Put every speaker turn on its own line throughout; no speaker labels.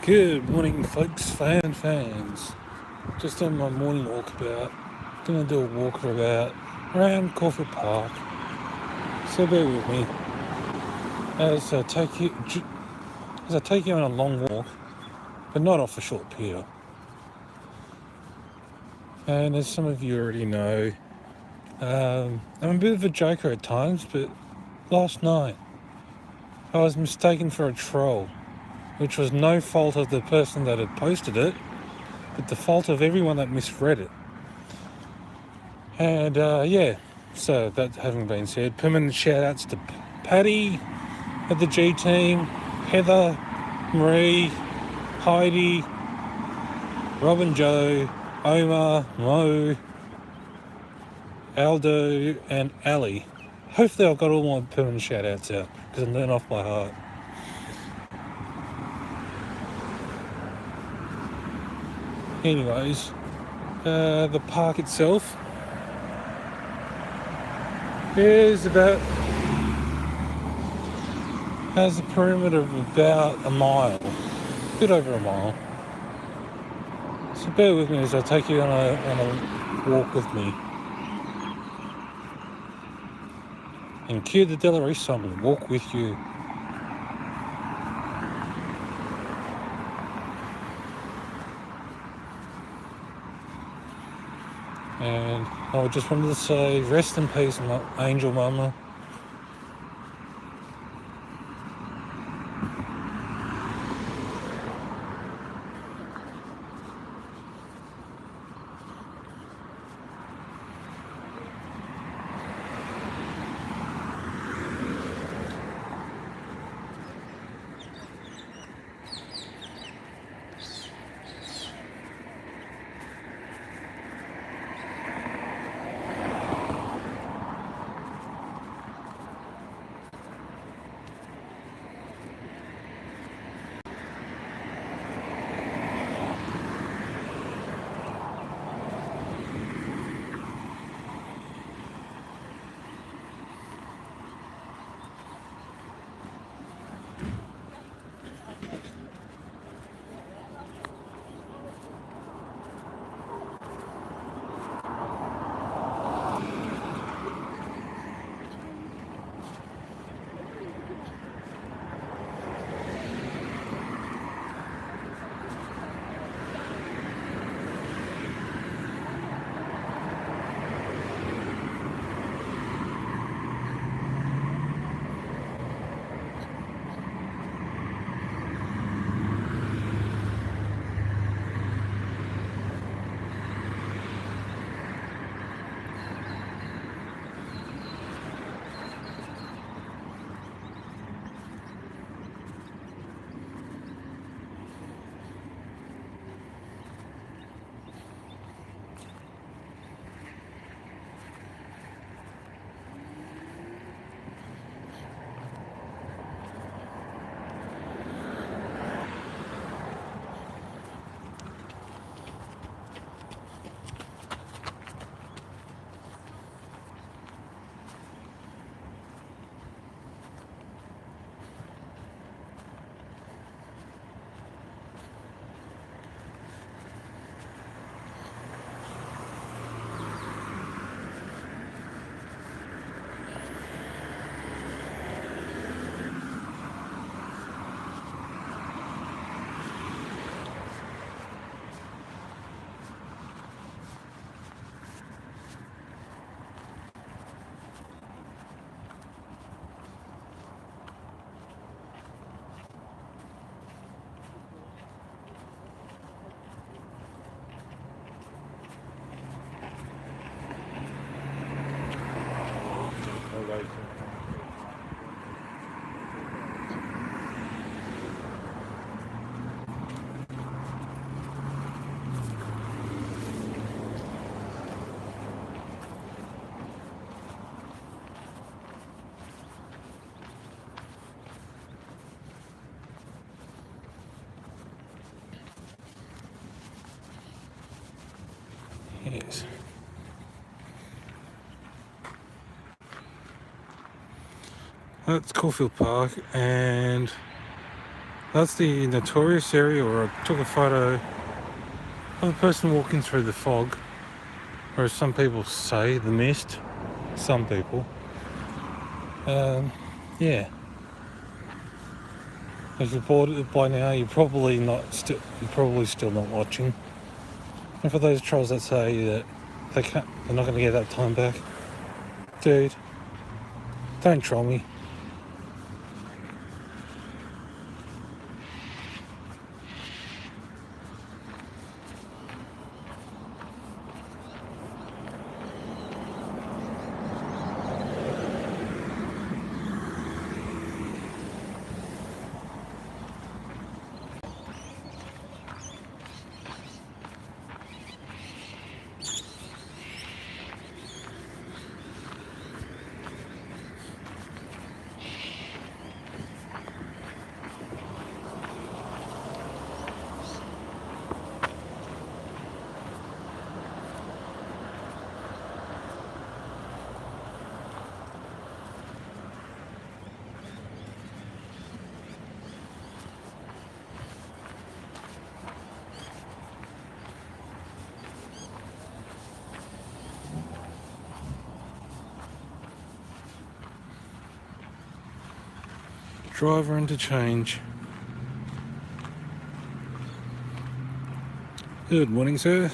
Good morning, folks, fans. Just on my morning walkabout. Gonna do a walkabout around Caulfield Park. So bear with me as I take you on a long walk, but not off a short pier. And as some of you already know, I'm a bit of a joker at times, but last night I was mistaken for a troll, which was no fault of the person that had posted it, but the fault of everyone that misread it. And so that having been said, permanent shout outs to Paddy at the G team, Heather, Marie, Heidi, Robin Joe, Omar, Mo, Aldo, and Ali. Hopefully I've got all my permanent shout outs out because I'm learning off by heart. Anyways, the park itself has a perimeter of about a mile, a bit over a mile. So bear with me as I take you on a walk with me. And cue the Delarice song, Walk With You. And I just wanted to say, rest in peace, Angel Mama. Yes. That's Caulfield Park, and That's the notorious area where I took a photo of a person walking through the fog, or as some people say, the mist. Some people. Yeah. If you bought it by now, you're probably still not watching. And for those trolls that say that they're not going to get that time back, dude, don't troll me. Driver interchange. Good morning, sir.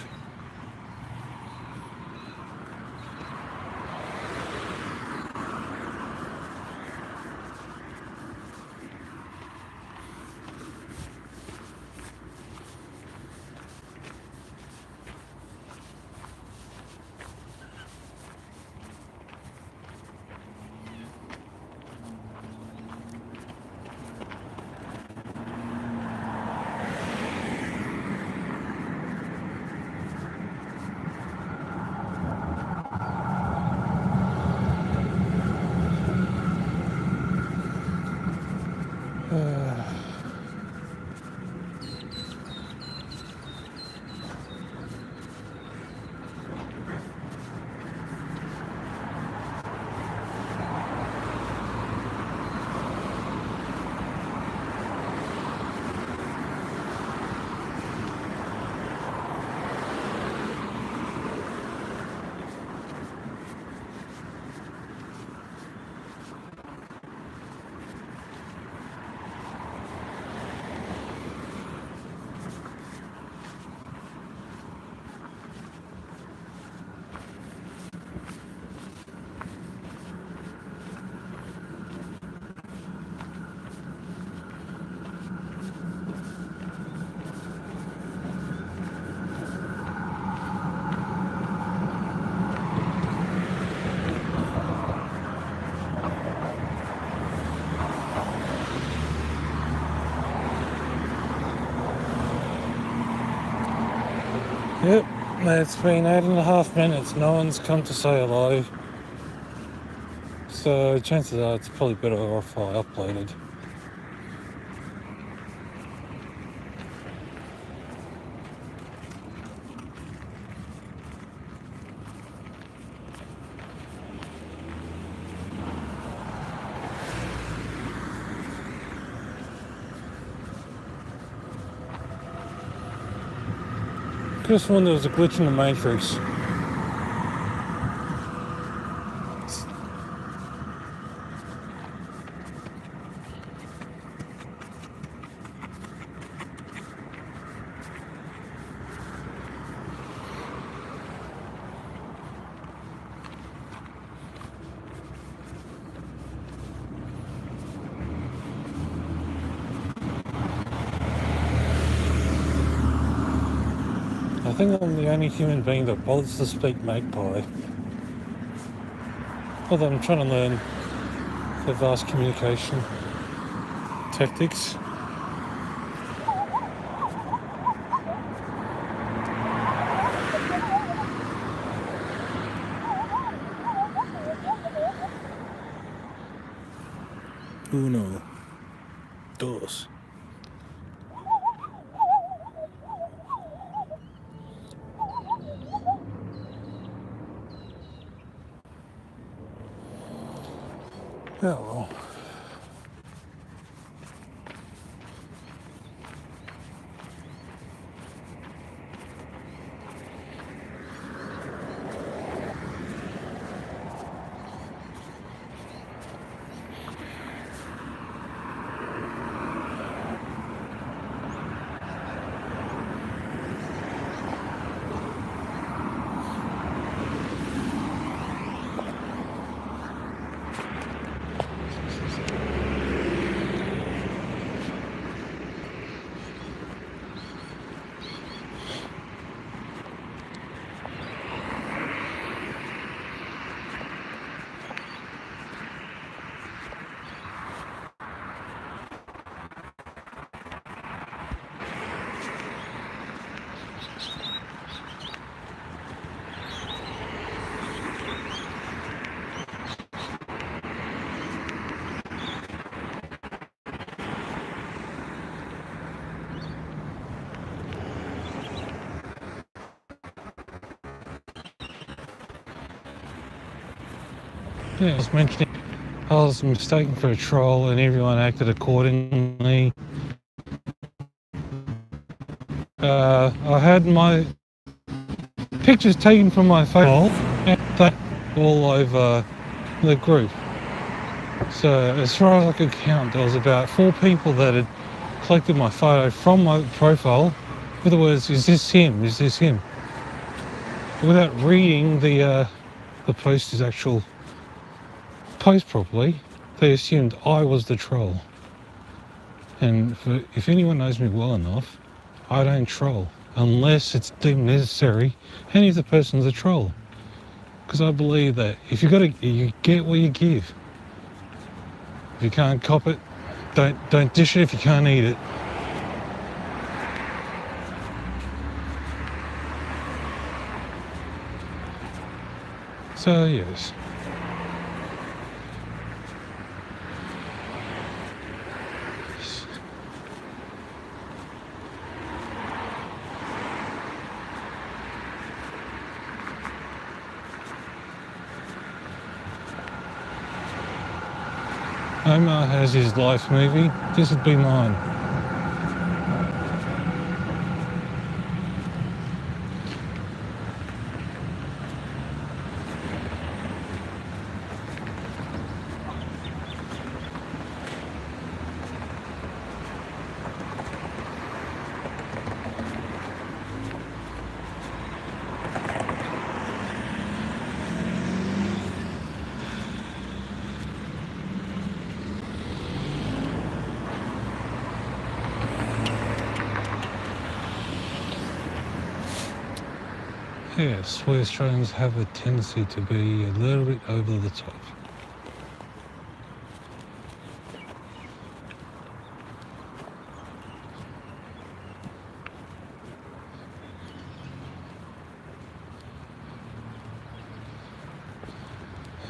Yep, it's been 8.5 minutes. No one's come to say hello. So chances are it's probably better off I uploaded. Could have sworn there was a glitch in the Matrix. I think I'm the only human being that bothers to speak Magpie. Although I'm trying to learn advanced communication tactics. Uno, dos. Oh well. Yeah, I was mentioning I was mistaken for a troll and everyone acted accordingly. I had my pictures taken from my phone and that all over the group. So as far as I could count, there was about 4 people that had collected my photo from my profile with the words, "Is this him? Is this him?" Without reading the poster's actual post properly, they assumed I was the troll. And if anyone knows me well enough, I don't troll unless it's deemed necessary and if the person's a troll. Because I believe that if you get what you give. If you can't cop it, don't dish it if you can't eat it. So yes. Omar has his life movie. This would be mine. Yes, we Australians have a tendency to be a little bit over the top.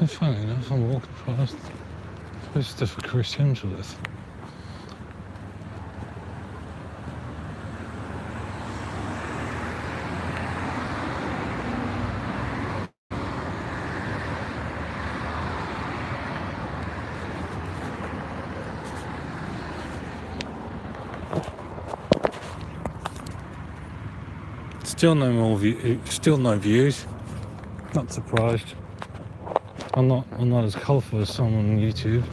And funny enough, I'm walking past a poster for Chris Hemsworth. Still no views. Not surprised. I'm not as colourful as someone on YouTube.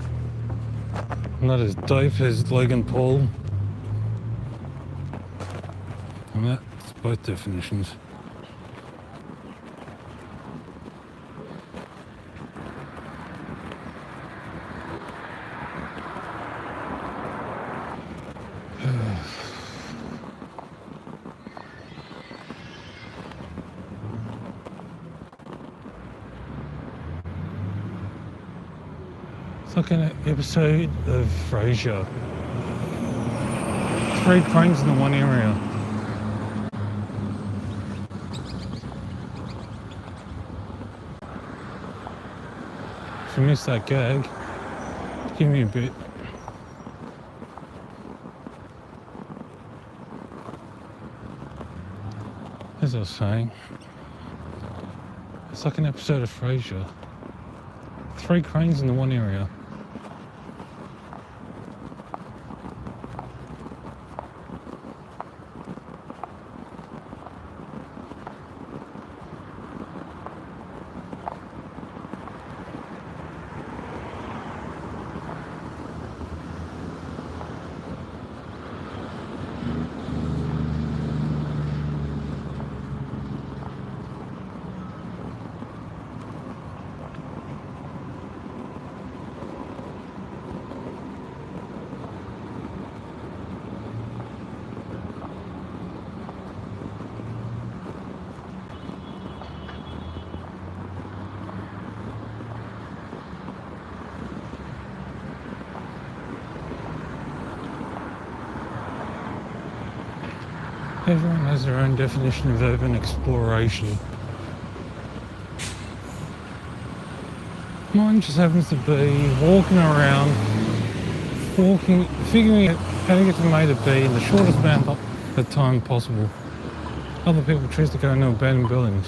I'm not as dope as Logan Paul. And that's both definitions. It's like an episode of Frasier. 3 cranes in the one area. If you missed that gag, give me a bit. As I was saying, it's like an episode of Frasier. 3 cranes in the one area. Everyone has their own definition of urban exploration. Mine just happens to be walking around, figuring out how to get from A to B in the shortest amount of time possible. Other people choose to go into abandoned buildings.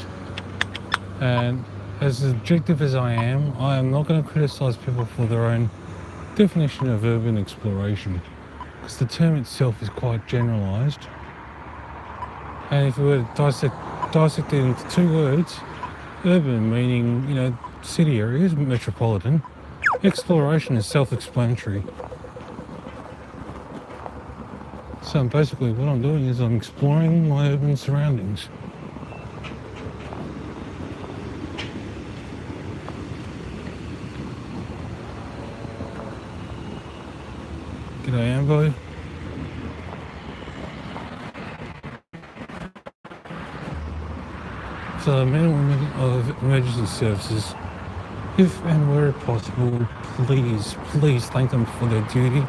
And as objective as I am not going to criticise people for their own definition of urban exploration, because the term itself is quite generalised. And if we were to dissect it into two words, urban meaning, city areas, metropolitan, exploration is self-explanatory. So basically what I'm doing is I'm exploring my urban surroundings. G'day Ambo. So men and women of emergency services, if and where possible, please thank them for their duty,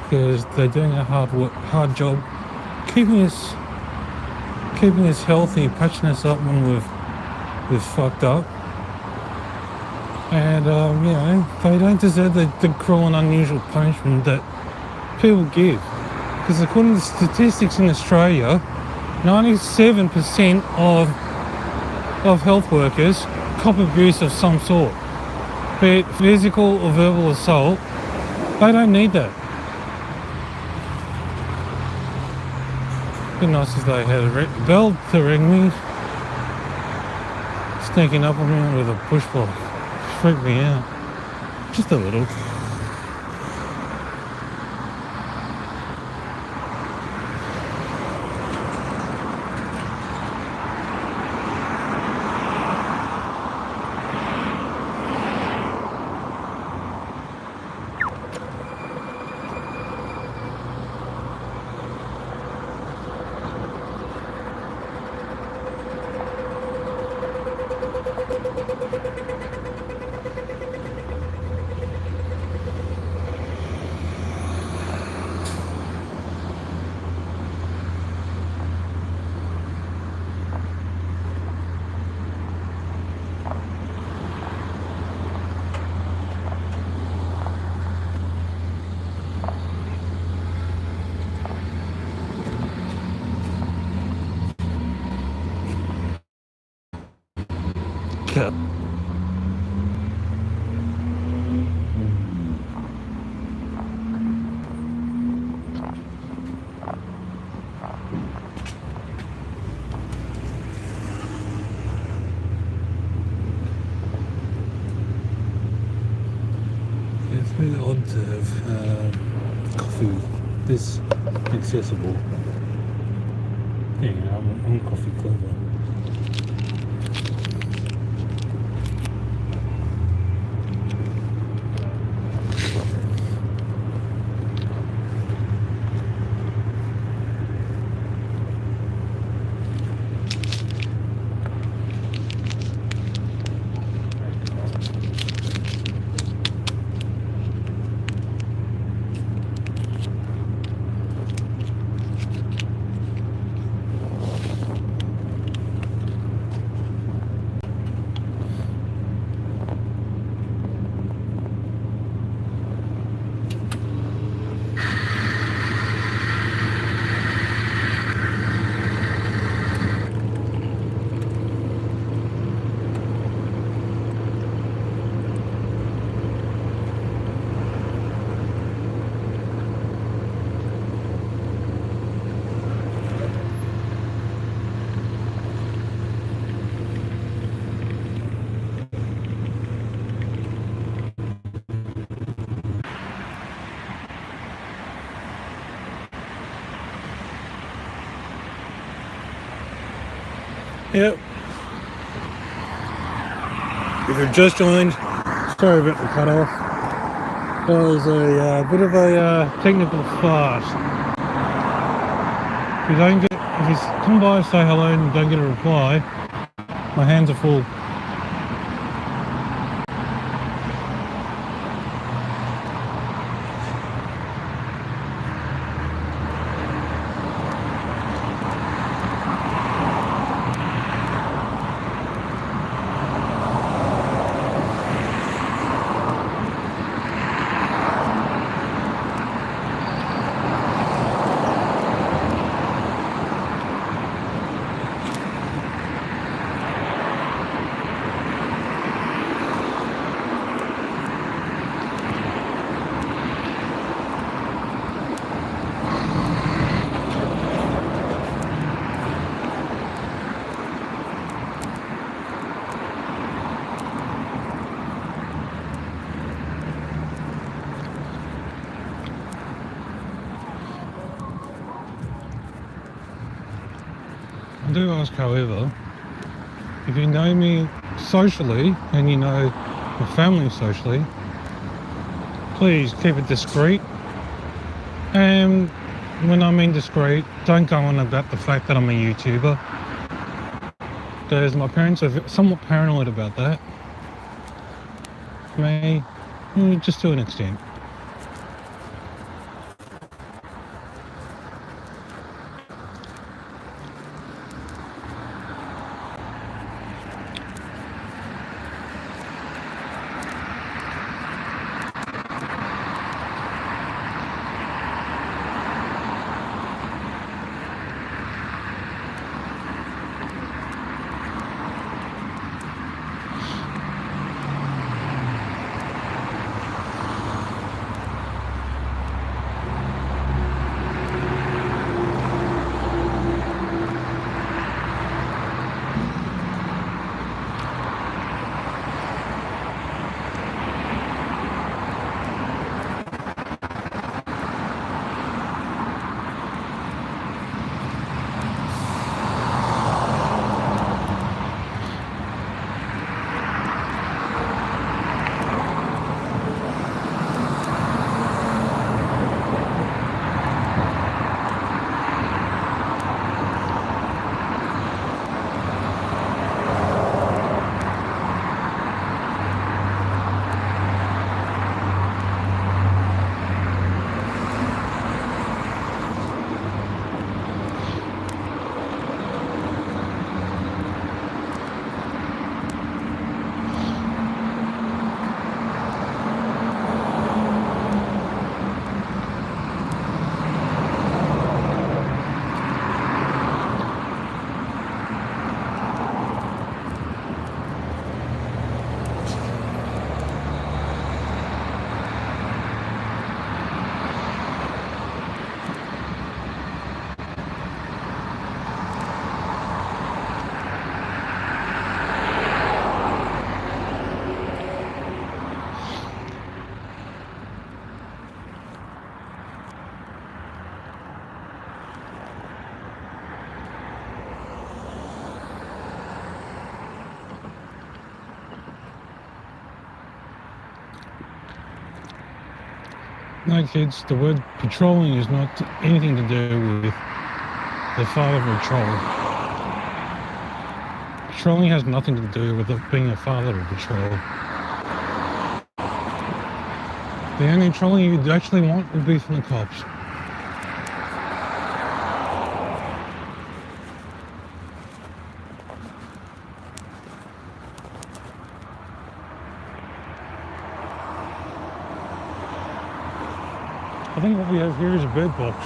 because they're doing a hard job keeping us healthy, patching us up when we've fucked up. And they don't deserve the cruel and unusual punishment that people give, because according to statistics in Australia, 97% of health workers cop abuse of some sort, be it physical or verbal assault. They don't need that. It'd be nice if they had a bell to ring me, sneaking up on me with a push block. Freak me out. Just a little. Yeah. It's really odd to have coffee this accessible. Yeah, I'm a coffee lover. Yep. If you've just joined, sorry about the cut off. That was a bit of a technical farce. If you come by, say hello, and don't get a reply, my hands are full. I do ask, however, if you know me socially and you know my family socially, please keep it discreet. And when I mean discreet, don't go on about the fact that I'm a YouTuber, because my parents are somewhat paranoid about that. Me, just to an extent. No, kids, the word patrolling is not anything to do with the father of a patrol. Patrolling has nothing to do with being a father of a patrol. The only trolling you'd actually want would be from the cops. I think what we have here is a bird box.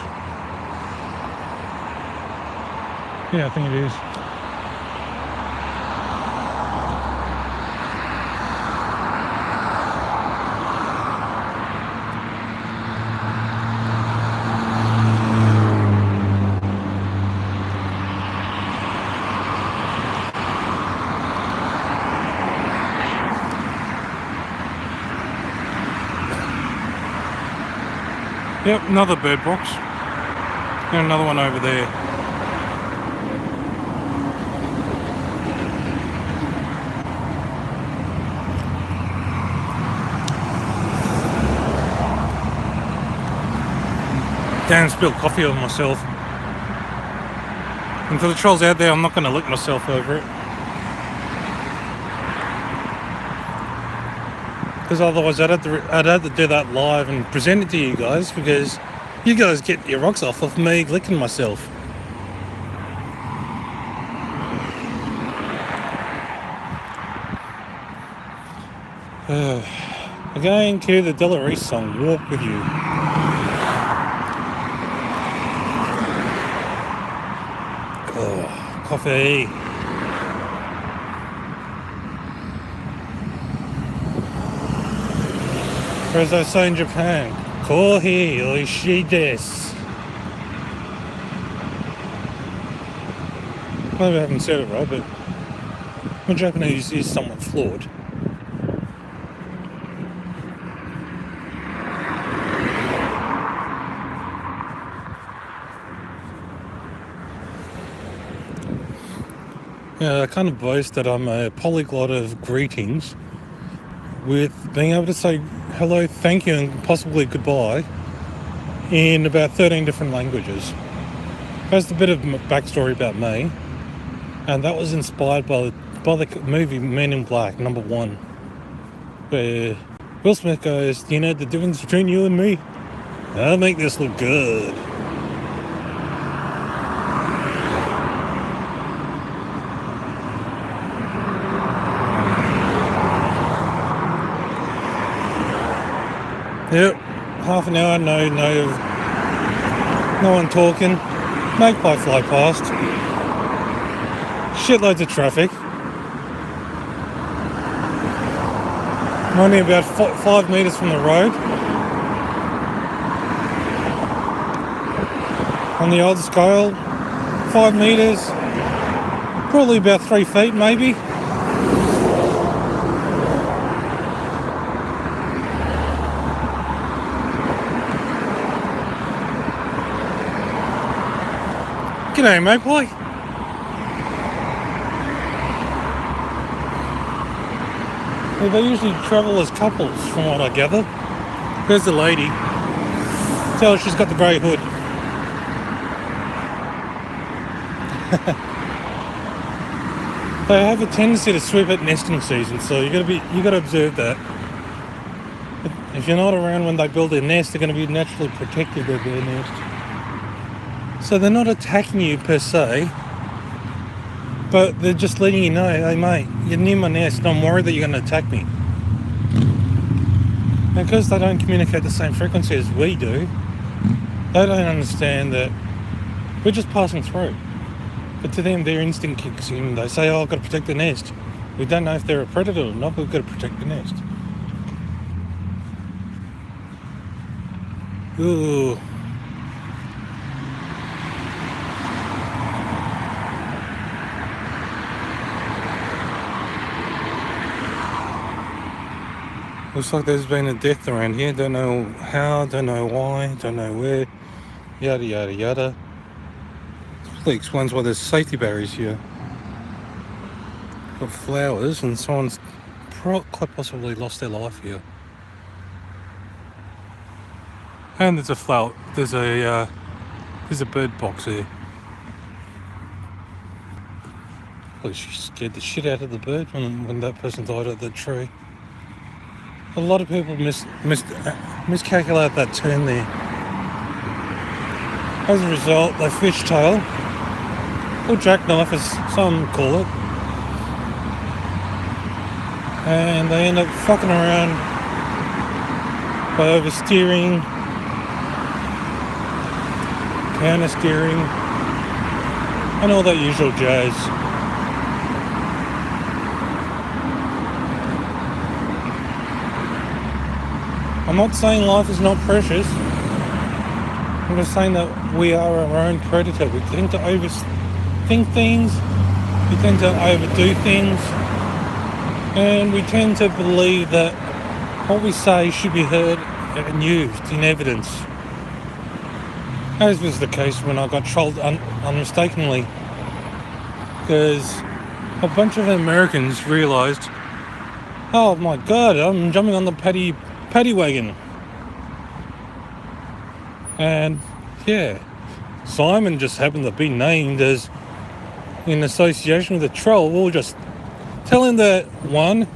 Yeah, I think it is. Yep, another bird box. And another one over there. Dan spilled coffee on myself. And for the trolls out there, I'm not going to lick myself over it. Because otherwise I'd have to do that live and present it to you guys, because you guys get your rocks off of me licking myself. Again, cue the Della Reese song, Walk With You. Oh, coffee. Or as I say in Japan, Kohi oishii desu. Maybe I haven't said it right, but my Japanese is somewhat flawed. Yeah, I kind of boast that I'm a polyglot of greetings, with being able to say hello, thank you, and possibly goodbye in about 13 different languages. That's a bit of backstory about me, and that was inspired by the movie Men in Black, number one, where Will Smith goes, "You know the difference between you and me? I'll make this look good." Yep, half an hour, no one talking. Magpie fly past. Shitloads of traffic. I'm only about 5 metres from the road. On the old scale, 5 metres, probably about 3 feet maybe. G'day, Magpie. Well, they usually travel as couples, from what I gather. There's the lady. Tell her she's got the grey hood. They have a tendency to sweep at nesting season, so you got to observe that. If you're not around when they build their nest, they're going to be naturally protective of their nest. So they're not attacking you per se, but they're just letting you know, hey mate, you're near my nest and I'm worried that you're going to attack me. And because they don't communicate the same frequency as we do, they don't understand that we're just passing through. But to them, their instinct kicks in. They say, oh, I've got to protect the nest. We don't know if they're a predator or not, but we've got to protect the nest. Ooh. Looks like there's been a death around here. Don't know how, don't know why, don't know where. Yada, yada, yada. This really explains why there's safety barriers here. Got flowers and someone's quite possibly lost their life here. And there's a flower. There's a bird box here. Well, she scared the shit out of the bird when that person died at the tree. A lot of people miscalculate that turn there. As a result, they fishtail, or jackknife as some call it, and they end up fucking around by oversteering, counter steering, and all that usual jazz. I'm not saying life is not precious. I'm just saying that we are our own predator. We tend to overthink things, we tend to overdo things, and we tend to believe that what we say should be heard and used in evidence. As was the case when I got trolled unmistakably, because a bunch of Americans realised, oh my god, I'm jumping on the paddy wagon. And yeah, Simon just happened to be named as in association with a troll. We'll just tell him that, one,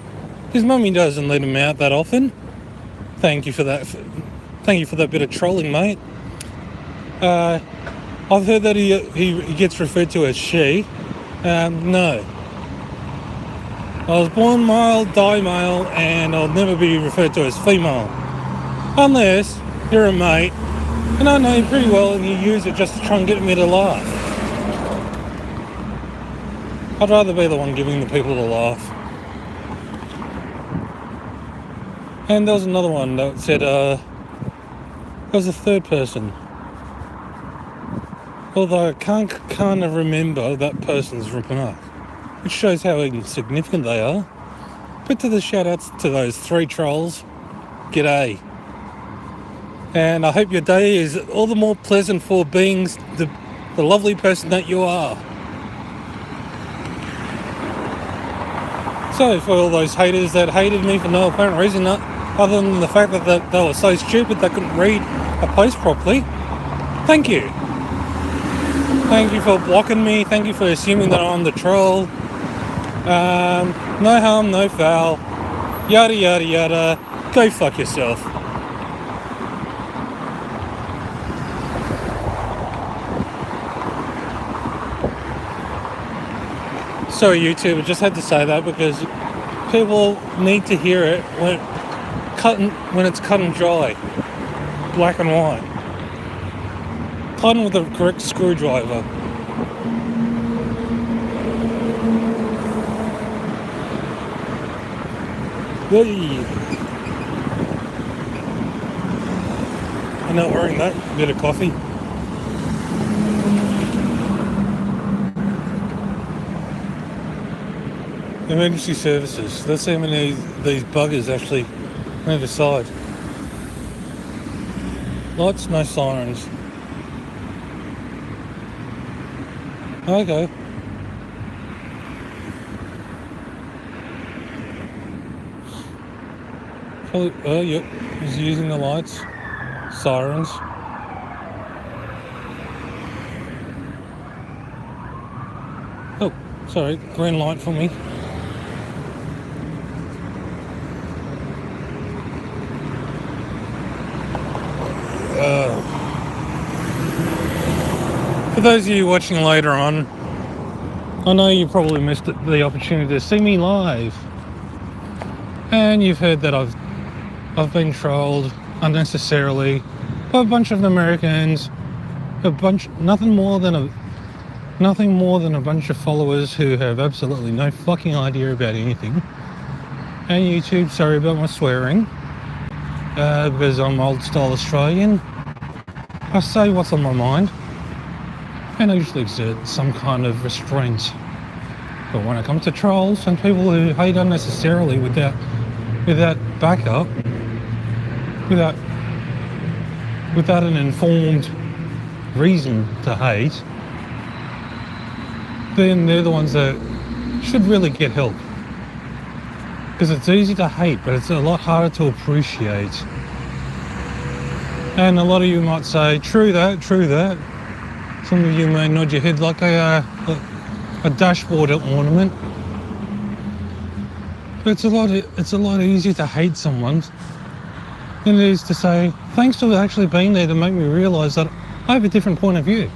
his mummy doesn't let him out that often. Thank you for that. Thank you for that bit of trolling, mate. I've heard that he gets referred to as she. No. I was born male, die male, and I'll never be referred to as female. Unless you're a mate, and I know you pretty well, and you use it just to try and get me to laugh. I'd rather be the one giving the people the laugh. And there was another one that said, there was a third person. Although I can't kind of remember that person's remark, which shows how insignificant they are. But to the shout-outs to those 3 trolls, g'day. And I hope your day is all the more pleasant for being the lovely person that you are. So for all those haters that hated me for no apparent reason, other than the fact that they were so stupid they couldn't read a post properly, thank you. Thank you for blocking me. Thank you for assuming that I'm the troll. No harm, no foul. Yada yada yada. Go fuck yourself. Sorry, YouTube. I just had to say that because people need to hear it when it's cut and dry, black and white, cutting with the correct screwdriver. I'm not wearing that. A bit of coffee. Emergency services. Let's see how many of these buggers actually move aside. Lights, no sirens. Okay. Probably, yep, he's using the lights. Sirens. Oh, sorry, green light for me. For those of you watching later on, I know you probably missed the opportunity to see me live, and you've heard that I've been trolled unnecessarily by a bunch of Americans, nothing more than a bunch of followers who have absolutely no fucking idea about anything. And YouTube, sorry about my swearing, because I'm old style Australian. I say what's on my mind, and I usually exert some kind of restraint. But when it comes to trolls and people who hate unnecessarily without backup, without an informed reason to hate, then they're the ones that should really get help. Because it's easy to hate, but it's a lot harder to appreciate. And a lot of you might say, true that. Some of you may nod your head like a dashboard ornament. But it's a lot easier to hate someone than it is to say, thanks for actually being there to make me realise that I have a different point of view.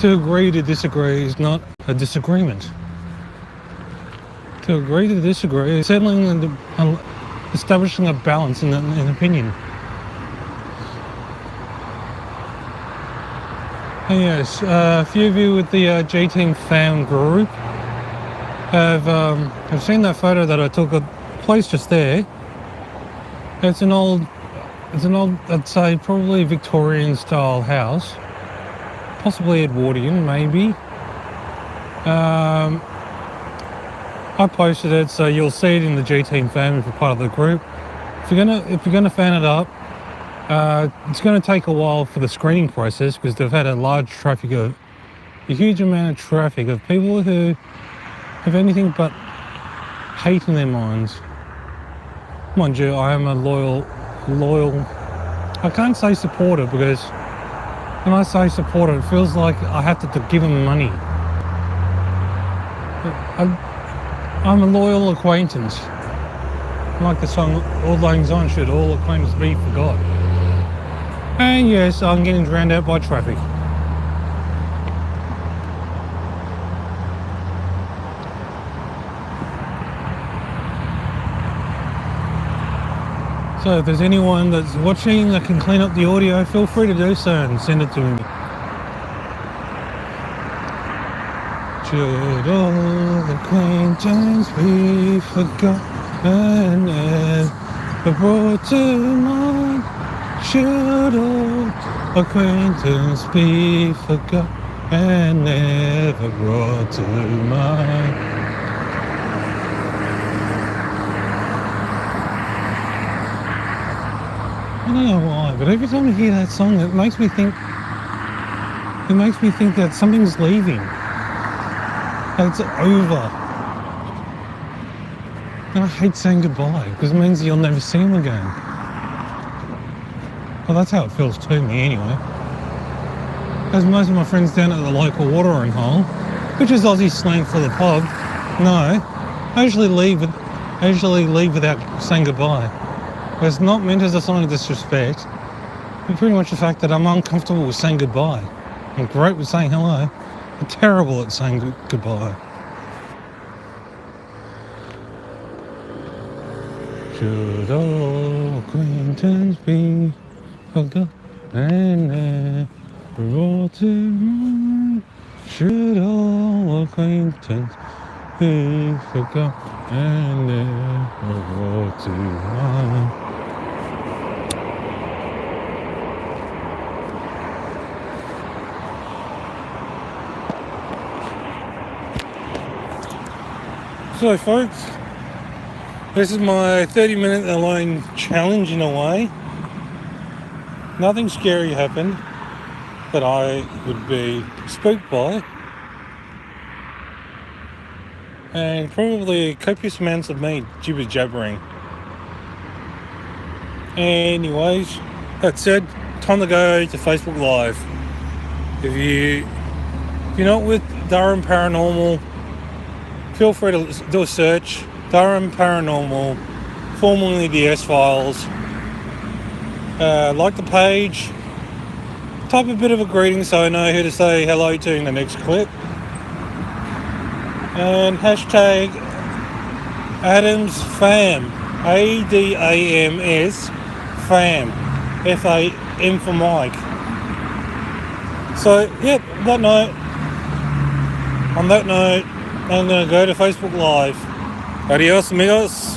To agree to disagree is not a disagreement. To agree to disagree is settling and establishing a balance in opinion. And yes, a few of you with the G-Team fan group have seen that photo that I took of the place just there. It's an old, I'd say probably Victorian style house, possibly Edwardian, maybe. I posted it, so you'll see it in the G-Team fan if you're part of the group. If you're gonna fan it up, it's going to take a while for the screening process because they've had a huge amount of traffic of people who have anything but hate in their minds. Mind you, I am a loyal, I can't say supporter because when I say supporter, it feels like I have to give them money. I'm a loyal acquaintance. Like the song Auld Lang Syne should, all acquaintance be forgot. And yes, I'm getting drowned out by traffic. So if there's anyone that's watching that can clean up the audio, feel free to do so and send it to me. Should all acquaintance be forgotten and brought to mind? Should all acquaintance be forgot and never brought to mind? I don't know why, but every time I hear that song, it makes me think that something's leaving. That it's over. And I hate saying goodbye because it means you'll never see him again. Well, that's how it feels to me anyway. As most of my friends down at the local watering hole, which is Aussie slang for the pub, no, I usually leave without saying goodbye. But it's not meant as a sign of disrespect, but pretty much the fact that I'm uncomfortable with saying goodbye. I'm great with saying hello, I'm terrible at saying goodbye. Should all acquaintance be forgotten and never brought to mind? Should all acquaintance be forgotten and never brought to mind? So folks, this is my 30-minute alone challenge in a way. Nothing scary happened that I would be spooked by. And probably copious amounts of me jibber jabbering. Anyways, that said, time to go to Facebook Live. If you're not with Durham Paranormal, feel free to do a search. Durham Paranormal, formerly the S-Files. Like the page, type a bit of a greeting so I know who to say hello to in the next clip. And hashtag AdamsFam, ADAMS FAM, FAM for Mike. So, yep, on that note, I'm going to go to Facebook Live. Adios, amigos.